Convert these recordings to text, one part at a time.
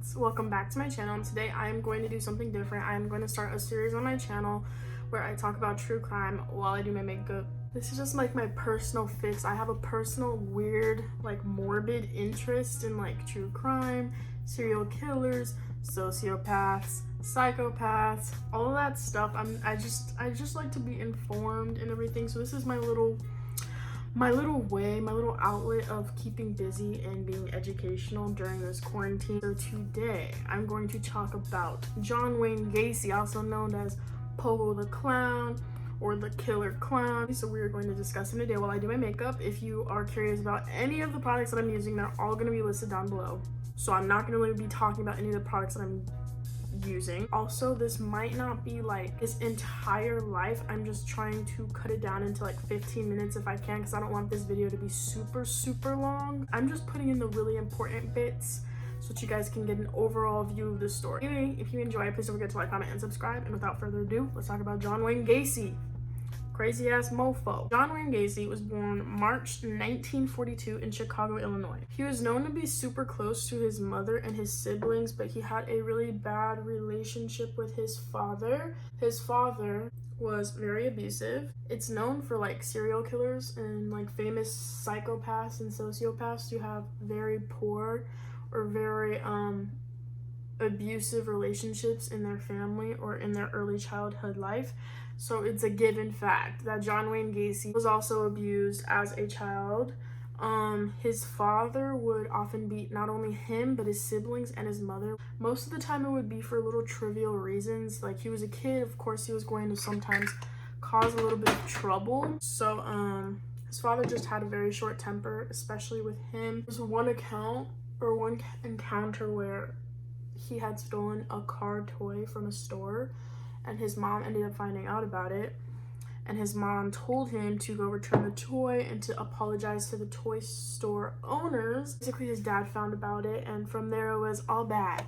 thoughts. Welcome back to my channel, and today I am going to do something different. I am going to start a series on my channel where I talk about true crime while I do my makeup. This is just like my personal fix. I have a personal weird, like morbid interest in like true crime, serial killers, sociopaths, psychopaths, all of that stuff. I just like to be informed and everything. So this is my little outlet of keeping busy and being educational during this quarantine. So today I'm going to talk about John Wayne Gacy, also known as Pogo the Clown or the Killer Clown. So we are going to discuss him today while I do my makeup. If you are curious about any of the products that I'm using, they're all going to be listed down below. So I'm not going to really be talking about any of the products that I'm using. Also, this might not be like his entire life. I'm just trying to cut it down into like 15 minutes if I can, because I don't want this video to be super long. I'm just putting in the really important bits so that you guys can get an overall view of the story. Anyway, if you enjoy it, please don't forget to like, comment, and subscribe. And without further ado, let's talk about John Wayne Gacy. Crazy ass mofo. John Wayne Gacy was born March 1942 in Chicago, Illinois. He was known to be super close to his mother and his siblings, but he had a really bad relationship with his father. His father was very abusive. It's known for like serial killers and like famous psychopaths and sociopaths to have very poor or very abusive relationships in their family or in their early childhood life. So it's a given fact that John Wayne Gacy was also abused as a child. His father would often beat not only him but his siblings and his mother. Most of the time it would be for little trivial reasons. Like, he was a kid, of course he was going to sometimes cause a little bit of trouble. So his father just had a very short temper, especially with him. There's one encounter where he had stolen a car toy from a store, and his mom ended up finding out about it, and his mom told him to go return the toy and to apologize to the toy store owners. Basically, his dad found about it, and from there it was all bad.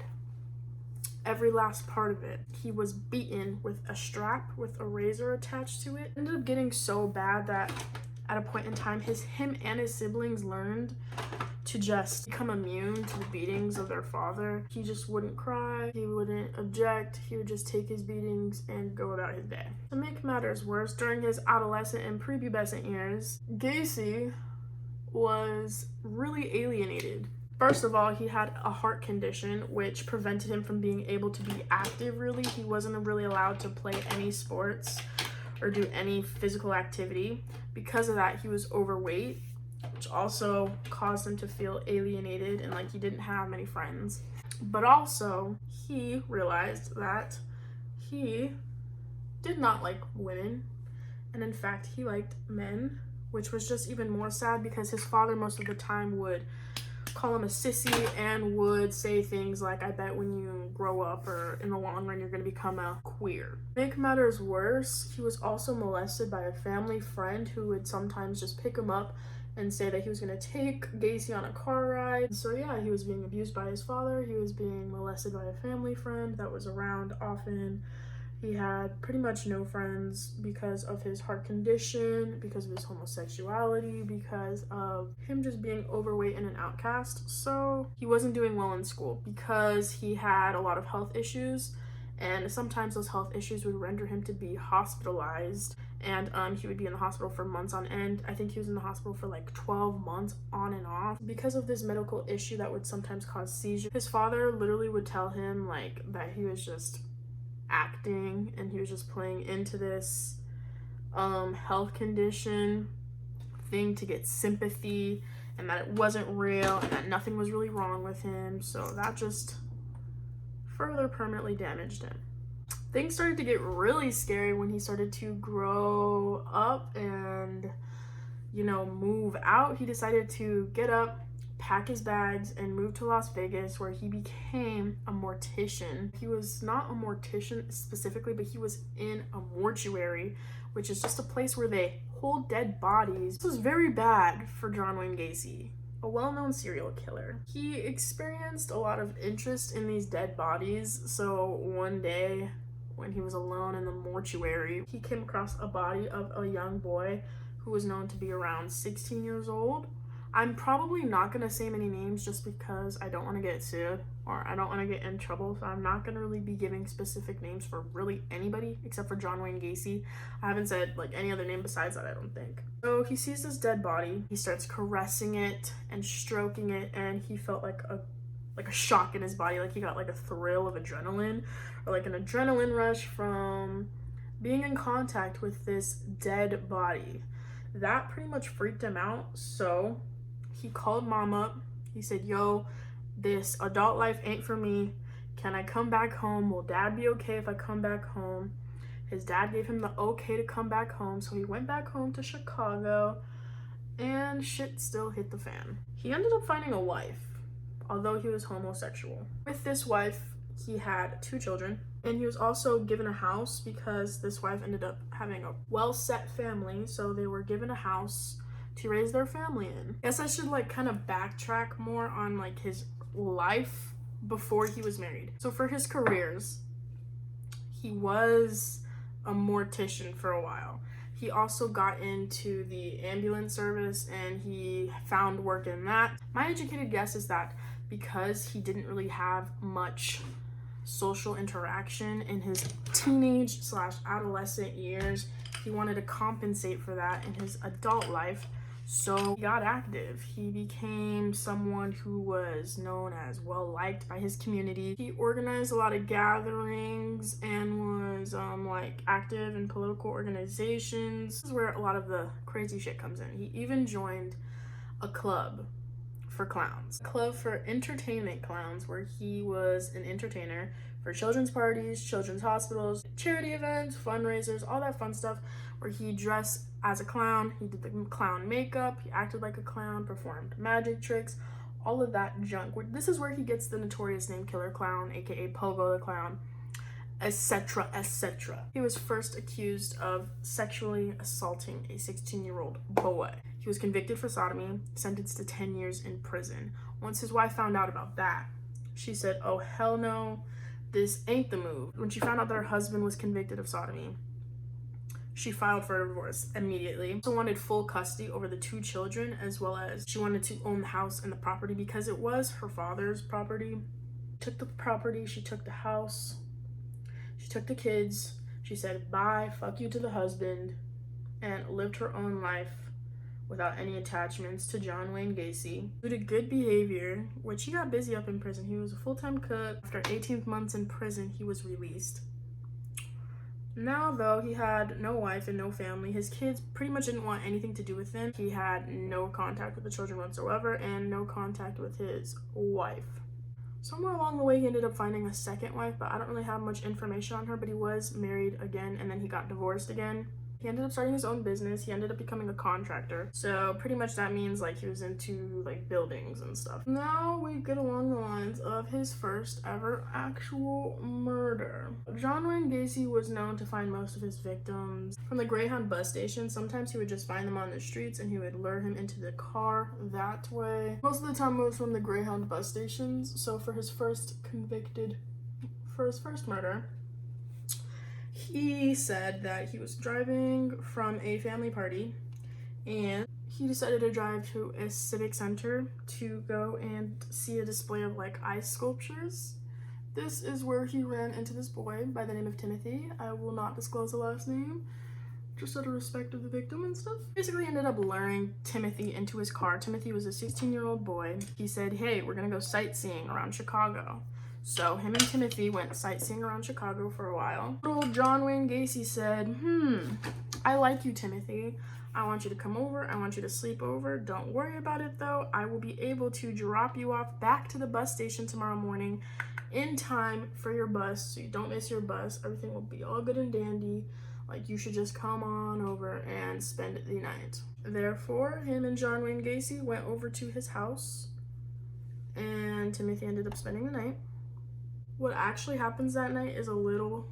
Every last part of it. He was beaten with a strap with a razor attached to it. It ended up getting so bad that at a point in time, him and his siblings learned to just become immune to the beatings of their father. He just wouldn't cry, he wouldn't object, he would just take his beatings and go about his day. To make matters worse, during his adolescent and prepubescent years, Gacy was really alienated. First of all, he had a heart condition which prevented him from being able to be active really. He wasn't really allowed to play any sports or do any physical activity. Because of that, he was overweight, which also caused him to feel alienated and like he didn't have many friends. But also, he realized that he did not like women, and in fact, he liked men, which was just even more sad because his father most of the time would call him a sissy and would say things like, I bet when you grow up or in the long run you're going to become a queer. To make matters worse, he was also molested by a family friend who would sometimes just pick him up and say that he was going to take Gacy on a car ride. So yeah, he was being abused by his father, he was being molested by a family friend that was around often. He had pretty much no friends because of his heart condition, because of his homosexuality, because of him just being overweight and an outcast. So he wasn't doing well in school because he had a lot of health issues, and sometimes those health issues would render him to be hospitalized, and he would be in the hospital for months on end. I think he was in the hospital for like 12 months on and off because of this medical issue that would sometimes cause seizures. His father literally would tell him like that he was just acting and he was just playing into this health condition thing to get sympathy, and that it wasn't real and that nothing was really wrong with him. So that just further permanently damaged him. Things started to get really scary when he started to grow up and, you know, move out. He decided to get up, pack his bags, and move to Las Vegas, where he became a mortician. He was not a mortician specifically, but he was in a mortuary, which is just a place where they hold dead bodies. This was very bad for John Wayne Gacy, a well-known serial killer. He experienced a lot of interest in these dead bodies. So one day when he was alone in the mortuary, he came across a body of a young boy who was known to be around 16 years old. I'm probably not going to say many names just because I don't want to get sued or I don't want to get in trouble. So I'm not going to really be giving specific names for really anybody except for John Wayne Gacy. I haven't said like any other name besides that, I don't think. So he sees this dead body. He starts caressing it and stroking it, and he felt like a shock in his body. Like he got like a thrill of adrenaline, or like an adrenaline rush from being in contact with this dead body. That pretty much freaked him out. So he called mom up. He said, yo, this adult life ain't for me. Can I come back home? Will dad be okay if I come back home? His dad gave him the okay to come back home. So he went back home to Chicago, and shit still hit the fan. He ended up finding a wife, although he was homosexual. With this wife, he had 2 children, and he was also given a house because this wife ended up having a well-set family, so they were given a house to raise their family in. I guess I should like kind of backtrack more on like his life before he was married. So for his careers, he was a mortician for a while. He also got into the ambulance service and he found work in that. My educated guess is that because he didn't really have much social interaction in his teenage/adolescent years, he wanted to compensate for that in his adult life. So he got active. He became someone who was known as well liked by his community. He organized a lot of gatherings and was like active in political organizations. This is where a lot of the crazy shit comes in. He even joined a club for clowns, a club for entertainment clowns, where he was an entertainer for children's parties, children's hospitals, charity events, fundraisers, all that fun stuff, where he dressed as a clown. He did the clown makeup, he acted like a clown, performed magic tricks, all of that junk. This is where he gets the notorious name Killer Clown, aka Pogo the Clown, etc., etc. He was first accused of sexually assaulting a 16-year-old boy. He was convicted for sodomy, sentenced to 10 years in prison. Once his wife found out about that, she said, oh hell no, this ain't the move. When she found out that her husband was convicted of sodomy, she filed for a divorce immediately. She also wanted full custody over the 2 children, as well as she wanted to own the house and the property because it was her father's property. She took the property, she took the house, she took the kids. She said bye, fuck you to the husband, and lived her own life without any attachments to John Wayne Gacy. Due to good behavior, which he got busy up in prison. He was a full-time cook. After 18 months in prison, he was released. Now, though, he had no wife and no family. His kids pretty much didn't want anything to do with him. He had no contact with the children whatsoever and no contact with his wife. Somewhere along the way, he ended up finding a second wife, but I don't really have much information on her, but he was married again and then he got divorced again. He ended up starting his own business. He ended up becoming a contractor. So pretty much that means like he was into like buildings and stuff. Now we get along the lines of his first ever actual murder. John Wayne Gacy was known to find most of his victims from the Greyhound bus station. Sometimes he would just find them on the streets and he would lure him into the car that way. Most of the time it was from the Greyhound bus stations. So for his first murder, he said that he was driving from a family party and he decided to drive to a civic center to go and see a display of like ice sculptures. This is where he ran into this boy by the name of Timothy. I will not disclose the last name, just out of respect of the victim and stuff. Basically ended up luring Timothy into his car. Timothy was a 16-year-old boy. He said, hey, we're gonna go sightseeing around Chicago. So him and Timothy went sightseeing around Chicago for a while. Little John Wayne Gacy said, I like you, Timothy. I want you to come over. I want you to sleep over. Don't worry about it though. I will be able to drop you off back to the bus station tomorrow morning in time for your bus, so you don't miss your bus. Everything will be all good and dandy. Like, you should just come on over and spend the night. Therefore, him and John Wayne Gacy went over to his house and Timothy ended up spending the night. What actually happens that night is a little,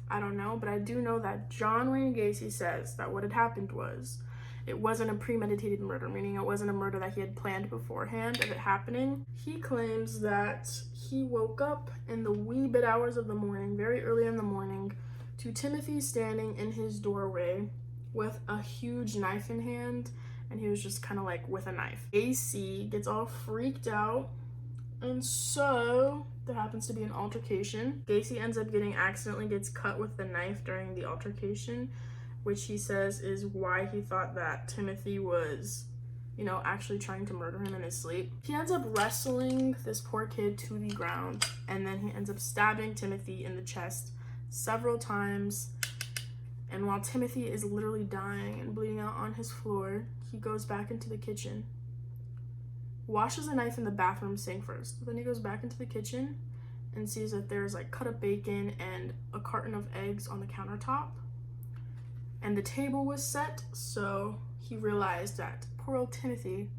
I don't know, but I do know that John Wayne Gacy says that what had happened was, it wasn't a premeditated murder, meaning it wasn't a murder that he had planned beforehand of it happening. He claims that he woke up in the wee bit hours of the morning, very early in the morning, to Timothy standing in his doorway with a huge knife in hand and he was just kind of like with a knife. Gacy gets all freaked out, and so there happens to be an altercation. Gacy ends up accidentally gets cut with the knife during the altercation, which he says is why he thought that Timothy was, you know, actually trying to murder him in his sleep. He ends up wrestling this poor kid to the ground, and then he ends up stabbing Timothy in the chest several times. And while Timothy is literally dying and bleeding out on his floor, he goes back into the kitchen, washes a knife in the bathroom sink first. Then he goes back into the kitchen and sees that there's like cut up bacon and a carton of eggs on the countertop. And the table was set, so he realized that poor old Timothy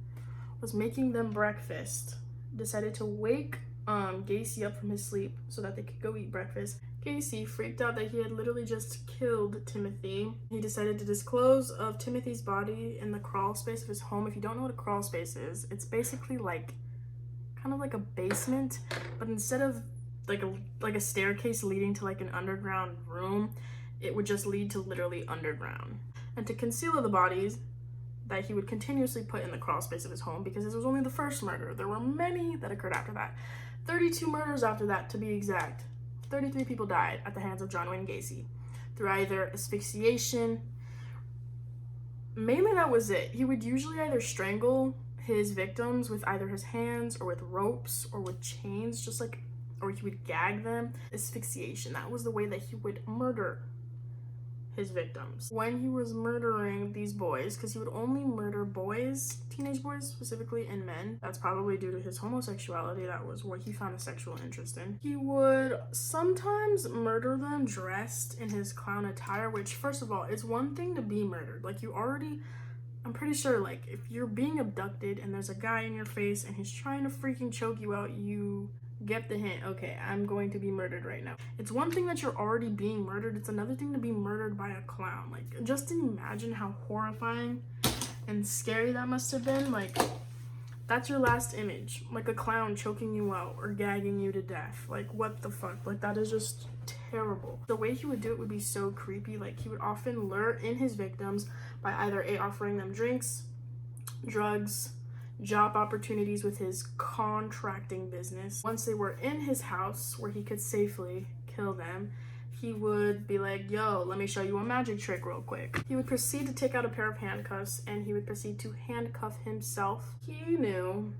was making them breakfast. Decided to wake Gacy up from his sleep so that they could go eat breakfast. Gacy freaked out that he had literally just killed Timothy. He decided to dispose of Timothy's body in the crawl space of his home. If you don't know what a crawl space is, it's basically like kind of like a basement, but instead of like a staircase leading to like an underground room, it would just lead to literally underground. And to conceal the bodies that he would continuously put in the crawl space of his home, because this was only the first murder. There were many that occurred after that. 32 murders after that, to be exact. 33 people died at the hands of John Wayne Gacy through either asphyxiation. Mainly that was it. He would usually either strangle his victims with either his hands or with ropes or with chains, just like, or he would gag them. Asphyxiation, that was the way that he would murder his victims. When he was murdering these boys, because he would only murder boys, teenage boys specifically, and men. That's probably due to his homosexuality. That was what he found a sexual interest in. He would sometimes murder them dressed in his clown attire, which first of all, is one thing to be murdered. Like you already, I'm pretty sure like if you're being abducted and there's a guy in your face and he's trying to freaking choke you out, you get the hint, okay, I'm going to be murdered right now. It's one thing that you're already being murdered, it's another thing to be murdered by a clown. Like, just imagine how horrifying and scary that must have been. Like, that's your last image, like a clown choking you out or gagging you to death. Like, what the fuck? Like, that is just terrible. The way he would do it would be so creepy. Like, he would often lure in his victims by either offering them drinks, drugs, job opportunities with his contracting business. Once they were in his house where he could safely kill them, he would be like, yo, let me show you a magic trick real quick. He would proceed to take out a pair of handcuffs and he would proceed to handcuff himself. He knew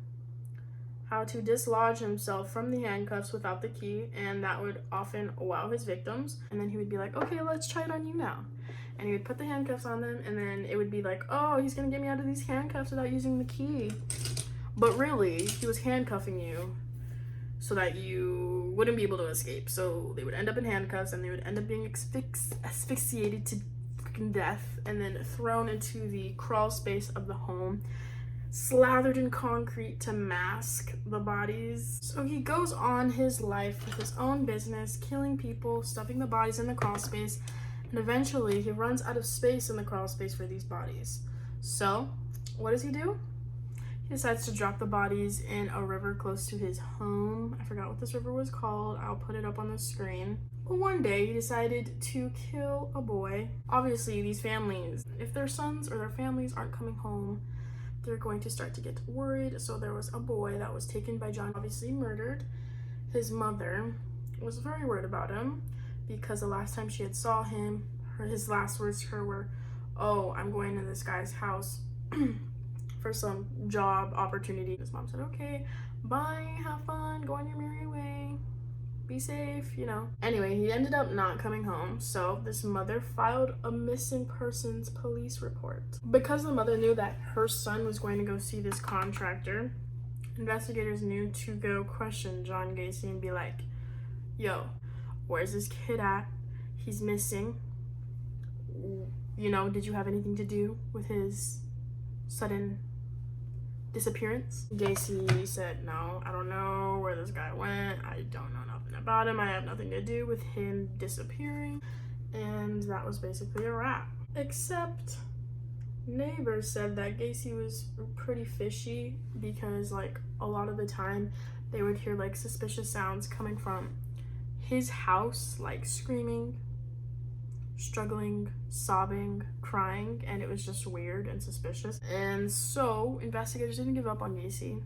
how to dislodge himself from the handcuffs without the key, and that would often wow his victims. And then he would be like, okay, let's try it on you now. And he would put the handcuffs on them, and then it would be like, oh, he's gonna get me out of these handcuffs without using the key. But really, he was handcuffing you so that you wouldn't be able to escape. So they would end up in handcuffs, and they would end up being asphyxiated to freaking death, and then thrown into the crawl space of the home, slathered in concrete to mask the bodies. So he goes on his life with his own business, killing people, stuffing the bodies in the crawl space, and eventually he runs out of space in the crawl space for these bodies. So what does he do? He decides to drop the bodies in a river close to his home. I forgot what this river was called. I'll put it up on the screen. But one day he decided to kill a boy. Obviously these families, if their sons or their families aren't coming home, they're going to start to get worried. So there was a boy that was taken by John, obviously murdered. His mother was very worried about him, because the last time she had saw him, his last words to her were, oh, I'm going to this guy's house for some job opportunity. His mom said, okay, bye, have fun, go on your merry way, be safe, you know. Anyway, he ended up not coming home, so this mother filed a missing persons police report. Because the mother knew that her son was going to go see this contractor, investigators knew to go question John Gacy and be like, yo, where's this kid at? He's missing. You know, did you have anything to do with his sudden disappearance? Gacy said, no, I don't know where this guy went. I don't know nothing about him. I have nothing to do with him disappearing. And that was basically a wrap. Except neighbors said that Gacy was pretty fishy, because like a lot of the time they would hear like suspicious sounds coming from his house, like screaming, struggling, sobbing, crying, and it was just weird and suspicious. And so investigators didn't give up on Gacy.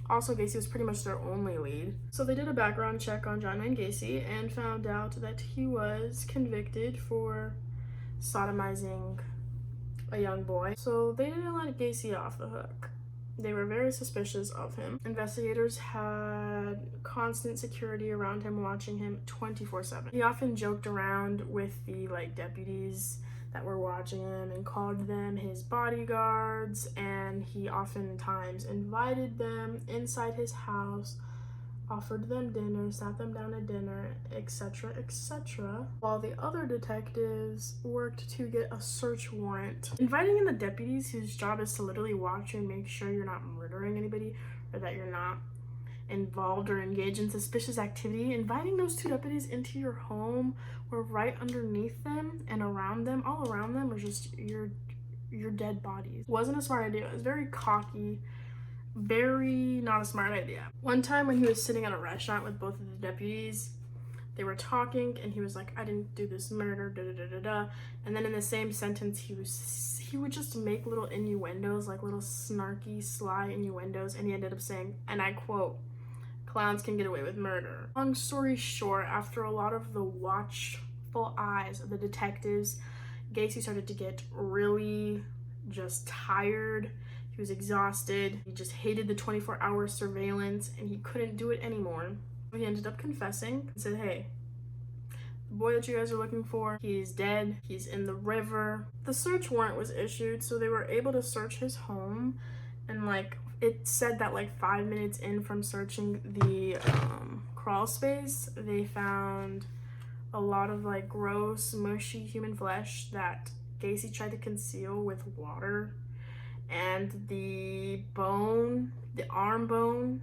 Also, Gacy was pretty much their only lead. So they did a background check on John Wayne Gacy and found out that he was convicted for sodomizing a young boy. So they didn't let Gacy off the hook. They were very suspicious of him. Investigators had constant security around him, watching him 24/7. He often joked around with the deputies that were watching him and called them his bodyguards, and he oftentimes invited them inside his house, offered them dinner, sat them down at dinner, etc., etc., while the other detectives worked to get a search warrant. Inviting in the deputies whose job is to literally watch you and make sure you're not murdering anybody or that you're not involved or engaged in suspicious activity, inviting those two deputies into your home were right underneath them and around them, all around them, were just your dead bodies. Wasn't a smart idea. It was very cocky, very not a smart idea. One time when he was sitting at a restaurant with both of the deputies, they were talking and he was like, I didn't do this murder, da da da da da. And then in the same sentence, he would just make little innuendos, like little snarky, sly innuendos, and he ended up saying, and I quote, clowns can get away with murder. Long story short, after a lot of the watchful eyes of the detectives, Gacy started to get really just tired. He was exhausted. He just hated the 24-hour surveillance and he couldn't do it anymore. He ended up confessing and said, hey, the boy that you guys are looking for, he's dead. He's in the river. The search warrant was issued, so they were able to search his home, and it said that 5 minutes in from searching the crawl space, they found a lot of gross, mushy human flesh that Gacy tried to conceal with water, and the arm bone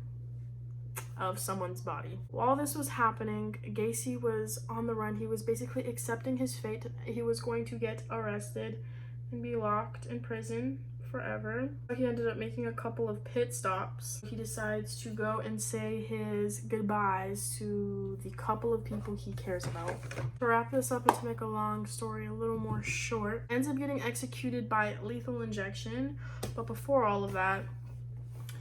of someone's body. While this was happening, Gacy was on the run. He was basically accepting his fate. He was going to get arrested and be locked in prison forever. He ended up making a couple of pit stops. He decides to go and say his goodbyes to the couple of people he cares about. To wrap this up and to make a long story a little more short, ends up getting executed by lethal injection. But before all of that,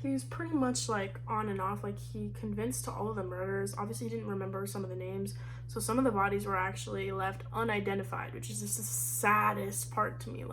he was pretty much on and off. He convinced to all of the murders. Obviously he didn't remember some of the names, so some of the bodies were actually left unidentified, which is just the saddest part to me.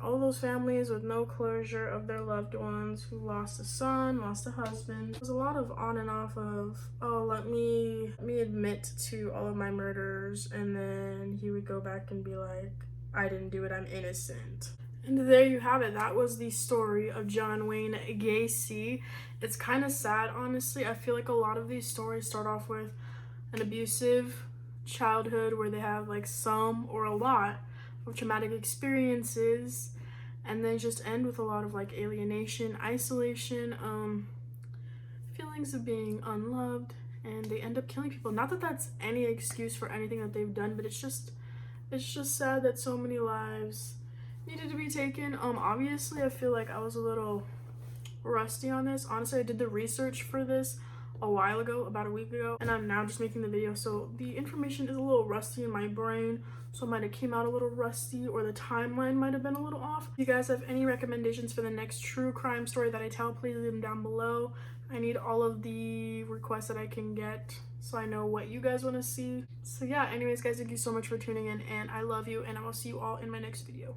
All those families with no closure of their loved ones who lost a son, lost a husband. There was a lot of on and off of, oh, let me admit to all of my murders, and then he would go back and be like, I didn't do it, I'm innocent. And there you have it. That was the story of John Wayne Gacy. It's kind of sad, honestly. I feel like a lot of these stories start off with an abusive childhood where they have some or a lot of traumatic experiences, and they just end with a lot of alienation, isolation, feelings of being unloved, and they end up killing people. Not that that's any excuse for anything that they've done, but it's just sad that so many lives needed to be taken. Obviously I feel like I was a little rusty on this. Honestly, I did the research for this a while ago, about a week ago, and I'm now just making the video, so the information is a little rusty in my brain, so it might have came out a little rusty, or the timeline might have been a little off. If you guys have any recommendations for the next true crime story that I tell, please leave them down below. I need all of the requests that I can get so I know what you guys want to see. So yeah, anyways guys, thank you so much for tuning in, and I love you, and I will see you all in my next video.